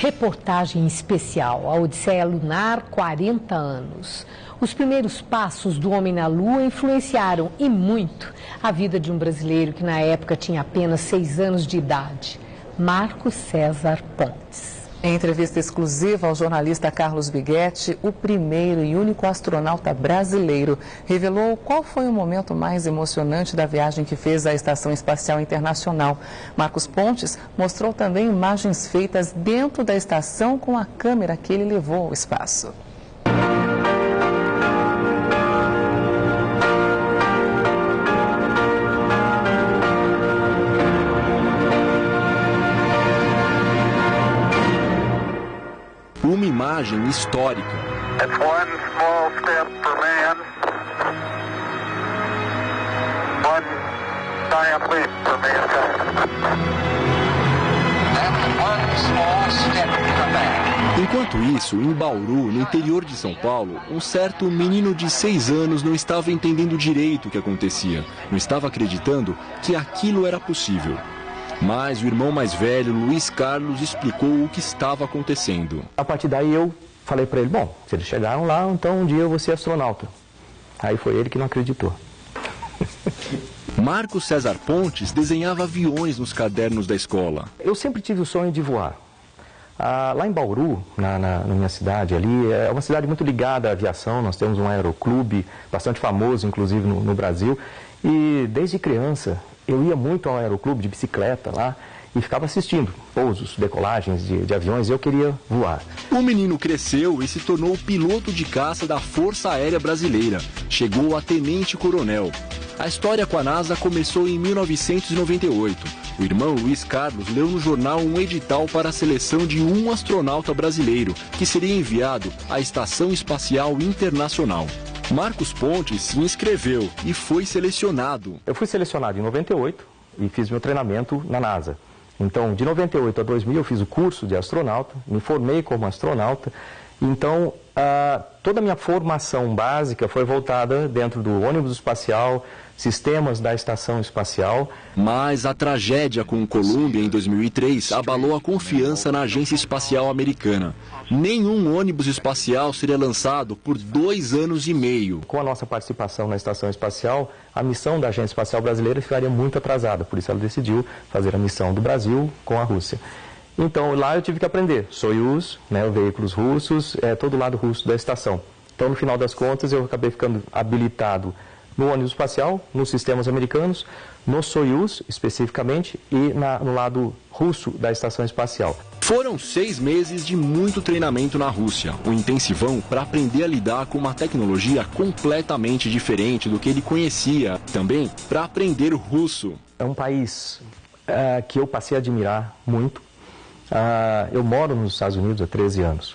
Reportagem especial, a Odisseia Lunar, 40 anos. Os primeiros passos do homem na Lua influenciaram, e muito, a vida de um brasileiro que na época tinha apenas 6 anos de idade, Marcos César Pontes. Em entrevista exclusiva ao jornalista Carlos Biguetti, o primeiro e único astronauta brasileiro revelou qual foi o momento mais emocionante da viagem que fez à Estação Espacial Internacional. Marcos Pontes mostrou também imagens feitas dentro da estação com a câmera que ele levou ao espaço. Uma imagem histórica. It's one small step for man, one giant leap for mankind. That's one small step for man. Enquanto isso, em Bauru, no interior de São Paulo, um certo menino de 6 anos não estava entendendo direito o que acontecia. Não estava acreditando que aquilo era possível. Mas o irmão mais velho, Luiz Carlos, explicou o que estava acontecendo. A partir daí eu falei para ele, bom, se eles chegaram lá, então um dia eu vou ser astronauta. Aí foi ele que não acreditou. Marcos César Pontes desenhava aviões nos cadernos da escola. Eu sempre tive o sonho de voar. Lá em Bauru, na minha cidade ali, é uma cidade muito ligada à aviação. Nós temos um aeroclube bastante famoso, inclusive no Brasil. E desde criança eu ia muito ao aeroclube de bicicleta lá e ficava assistindo pousos, decolagens de aviões, e eu queria voar. O menino cresceu e se tornou piloto de caça da Força Aérea Brasileira. Chegou a tenente-coronel. A história com a NASA começou em 1998. O irmão Luiz Carlos leu no jornal um edital para a seleção de um astronauta brasileiro, que seria enviado à Estação Espacial Internacional. Marcos Pontes se inscreveu e foi selecionado. Eu fui selecionado em 98 e fiz meu treinamento na NASA. Então, de 98 a 2000 eu fiz o curso de astronauta, me formei como astronauta. Então, toda a minha formação básica foi voltada dentro do ônibus espacial, sistemas da estação espacial. Mas a tragédia com o Columbia em 2003 abalou a confiança na Agência Espacial Americana. Nenhum ônibus espacial seria lançado por 2 anos e meio. Com a nossa participação na estação espacial, a missão da Agência Espacial Brasileira ficaria muito atrasada. Por isso ela decidiu fazer a missão do Brasil com a Rússia. Então lá eu tive que aprender Soyuz, veículos russos, todo o lado russo da estação. Então no final das contas eu acabei ficando habilitado no ônibus espacial, nos sistemas americanos, no Soyuz especificamente e no lado russo da estação espacial. Foram 6 meses de muito treinamento na Rússia, um intensivão para aprender a lidar com uma tecnologia completamente diferente do que ele conhecia, também para aprender russo. É um país que eu passei a admirar muito. Eu moro nos Estados Unidos há 13 anos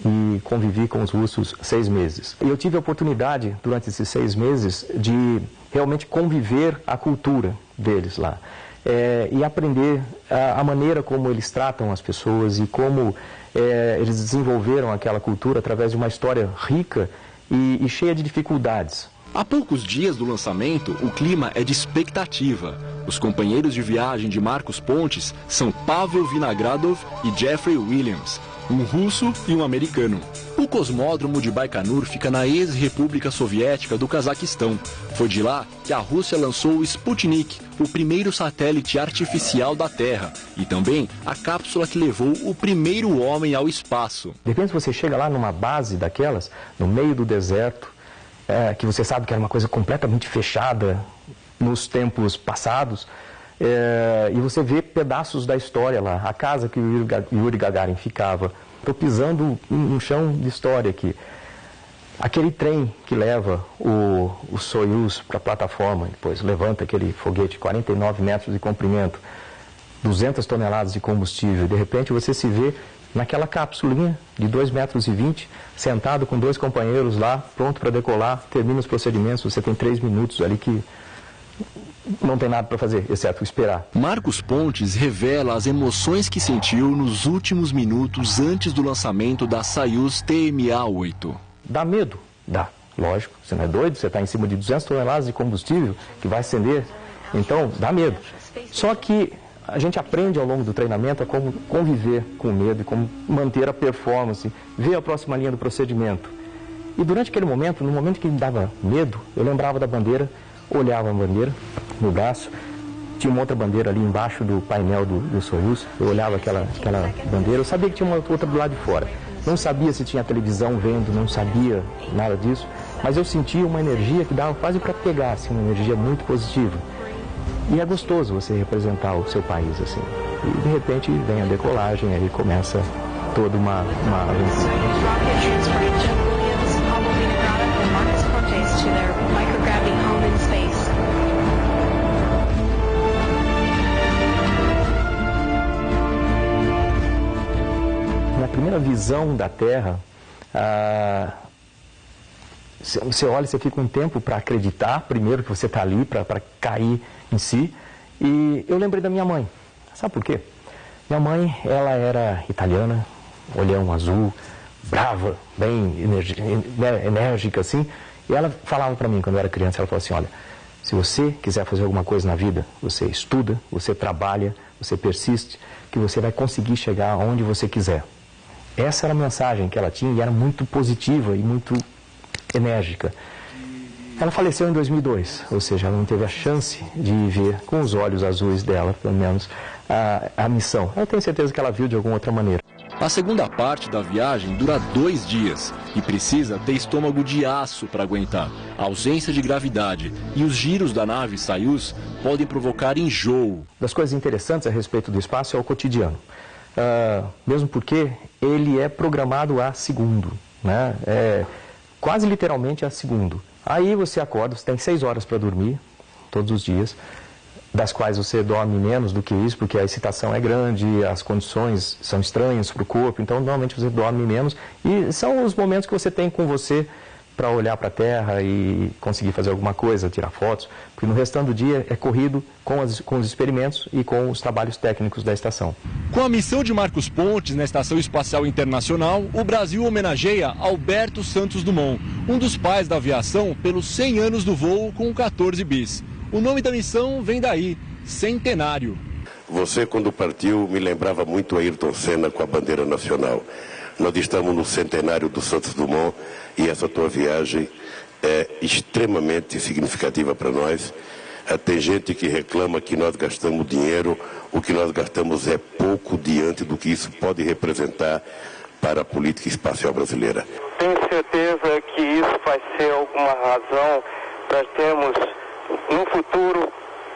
e convivi com os russos 6 meses. E eu tive a oportunidade, durante esses 6 meses, de realmente conviver a cultura deles lá. E aprender a maneira como eles tratam as pessoas e como eles desenvolveram aquela cultura através de uma história rica e cheia de dificuldades. Há poucos dias do lançamento, o clima é de expectativa. Os companheiros de viagem de Marcos Pontes são Pavel Vinogradov e Jeffrey Williams, um russo e um americano. O cosmódromo de Baikonur fica na ex-república soviética do Cazaquistão. Foi de lá que a Rússia lançou o Sputnik, o primeiro satélite artificial da Terra, e também a cápsula que levou o primeiro homem ao espaço. De repente você chega lá numa base daquelas, no meio do deserto, que você sabe que era uma coisa completamente fechada nos tempos passados, e você vê pedaços da história lá, a casa que o Yuri Gagarin ficava. Estou pisando um chão de história aqui. Aquele trem que leva o Soyuz para a plataforma, depois levanta aquele foguete, 49 metros de comprimento, 200 toneladas de combustível, de repente você se vê naquela capsulinha de 2,20 metros, sentado com 2 companheiros lá, pronto para decolar, termina os procedimentos, você tem 3 minutos ali que não tem nada para fazer, exceto esperar. Marcos Pontes revela as emoções que sentiu nos últimos minutos antes do lançamento da Soyuz TMA-8. Dá medo? Dá, lógico, você não é doido, você está em cima de 200 toneladas de combustível que vai acender, então dá medo. Só que a gente aprende ao longo do treinamento a como conviver com o medo e como manter a performance, ver a próxima linha do procedimento. E durante aquele momento, no momento que me dava medo, eu lembrava da bandeira, olhava a bandeira no braço, tinha uma outra bandeira ali embaixo do painel do Soyuz, eu olhava aquela bandeira, eu sabia que tinha uma outra do lado de fora. Não sabia se tinha televisão vendo, não sabia nada disso, mas eu sentia uma energia que dava quase para pegar, assim, uma energia muito positiva. E é gostoso você representar o seu país, assim. E de repente vem a decolagem, aí começa toda uma aventura. Na primeira visão da Terra, você olha, você fica um tempo para acreditar, primeiro que você está ali, para cair em si. E eu lembrei da minha mãe. Sabe por quê? Minha mãe, ela era italiana, olhão azul, brava, bem enérgica assim. E ela falava para mim, quando eu era criança, ela falou assim, olha, se você quiser fazer alguma coisa na vida, você estuda, você trabalha, você persiste, que você vai conseguir chegar aonde você quiser. Essa era a mensagem que ela tinha e era muito positiva e muito enérgica. Ela faleceu em 2002, ou seja, ela não teve a chance de ver com os olhos azuis dela, pelo menos, a missão. Eu tenho certeza que ela viu de alguma outra maneira. A segunda parte da viagem dura 2 dias e precisa ter estômago de aço para aguentar. A ausência de gravidade e os giros da nave Soyuz podem provocar enjoo. Das coisas interessantes a respeito do espaço é o cotidiano. Mesmo porque ele é programado a segundo, né? Quase literalmente a segundo. Aí você acorda, você tem 6 horas para dormir, todos os dias, das quais você dorme menos do que isso, porque a excitação é grande, as condições são estranhas para o corpo, então normalmente você dorme menos. E são os momentos que você tem com você para olhar para a Terra e conseguir fazer alguma coisa, tirar fotos, porque no restante do dia é corrido com os experimentos e com os trabalhos técnicos da estação. Com a missão de Marcos Pontes na Estação Espacial Internacional, o Brasil homenageia Alberto Santos Dumont, um dos pais da aviação pelos 100 anos do voo com o 14 bis. O nome da missão vem daí, centenário. Você, quando partiu, me lembrava muito Ayrton Senna com a bandeira nacional. Nós estamos no centenário do Santos Dumont e essa tua viagem é extremamente significativa para nós. Tem gente que reclama que nós gastamos dinheiro, o que nós gastamos é pouco diante do que isso pode representar para a política espacial brasileira. Tenho certeza que isso vai ser alguma razão para termos, no futuro,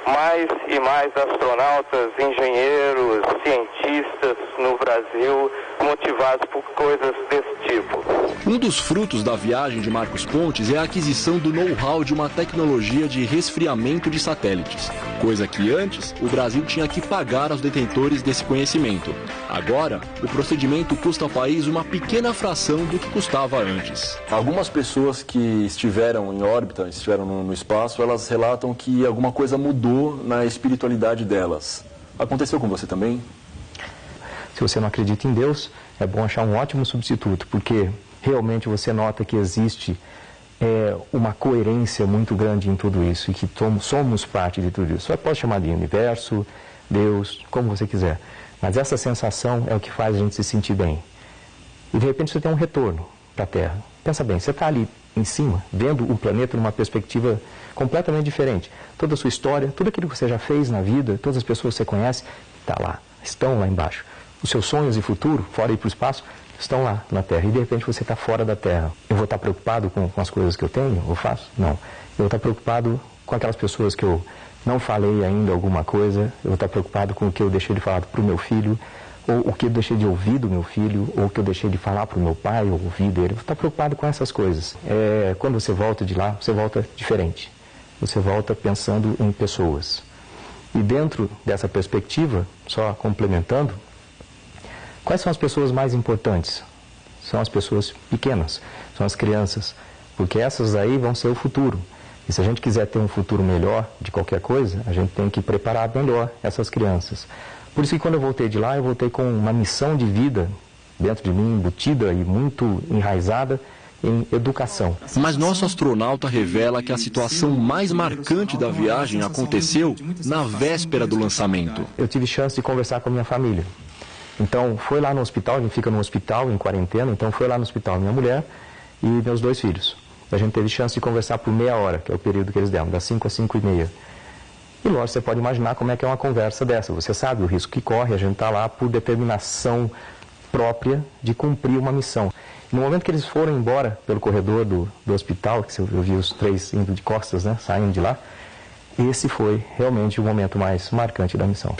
mais e mais astronautas, engenheiros, cientistas no Brasil motivados por coisas desse tipo. Um dos frutos da viagem de Marcos Pontes é a aquisição do know-how de uma tecnologia de resfriamento de satélites, coisa que antes o Brasil tinha que pagar aos detentores desse conhecimento. Agora, o procedimento custa ao país uma pequena fração do que custava antes. Algumas pessoas que estiveram em órbita, estiveram no espaço, elas relatam que alguma coisa mudou na espiritualidade delas. Aconteceu com você também? Se você não acredita em Deus, é bom achar um ótimo substituto, porque realmente você nota que existe uma coerência muito grande em tudo isso e que somos parte de tudo isso. Você pode chamar de universo, Deus, como você quiser, mas essa sensação é o que faz a gente se sentir bem. E de repente você tem um retorno para a Terra. Pensa bem, você está ali em cima, vendo o planeta numa perspectiva completamente diferente. Toda a sua história, tudo aquilo que você já fez na vida, todas as pessoas que você conhece, está lá, estão lá embaixo. Os seus sonhos e futuro, fora ir para o espaço, estão lá na Terra. E de repente você está fora da Terra. Eu vou estar preocupado com as coisas que eu tenho ou faço? Não. Eu vou estar preocupado com aquelas pessoas que eu não falei ainda alguma coisa. Eu vou estar preocupado com o que eu deixei de falar para o meu filho, ou o que eu deixei de ouvir do meu filho, ou o que eu deixei de falar para o meu pai, ou ouvir dele. Eu vou estar preocupado com essas coisas. Quando você volta de lá, você volta diferente. Você volta pensando em pessoas. E dentro dessa perspectiva, só complementando, quais são as pessoas mais importantes? São as pessoas pequenas, são as crianças, porque essas aí vão ser o futuro. E se a gente quiser ter um futuro melhor de qualquer coisa, a gente tem que preparar melhor essas crianças. Por isso que quando eu voltei de lá, eu voltei com uma missão de vida dentro de mim, embutida e muito enraizada, em educação. Mas nosso astronauta revela que a situação mais marcante da viagem aconteceu na véspera do lançamento. Eu tive chance de conversar com a minha família. Então, foi lá no hospital, a gente fica no hospital em quarentena, então foi lá no hospital minha mulher e meus 2 filhos. A gente teve chance de conversar por meia hora, que é o período que eles deram, das 5 às 5h30. E lógico, você pode imaginar como é que é uma conversa dessa. Você sabe o risco que corre, a gente está lá por determinação própria de cumprir uma missão. No momento que eles foram embora pelo corredor do hospital, que eu vi os 3 indo de costas, né, saindo de lá, esse foi realmente o momento mais marcante da missão.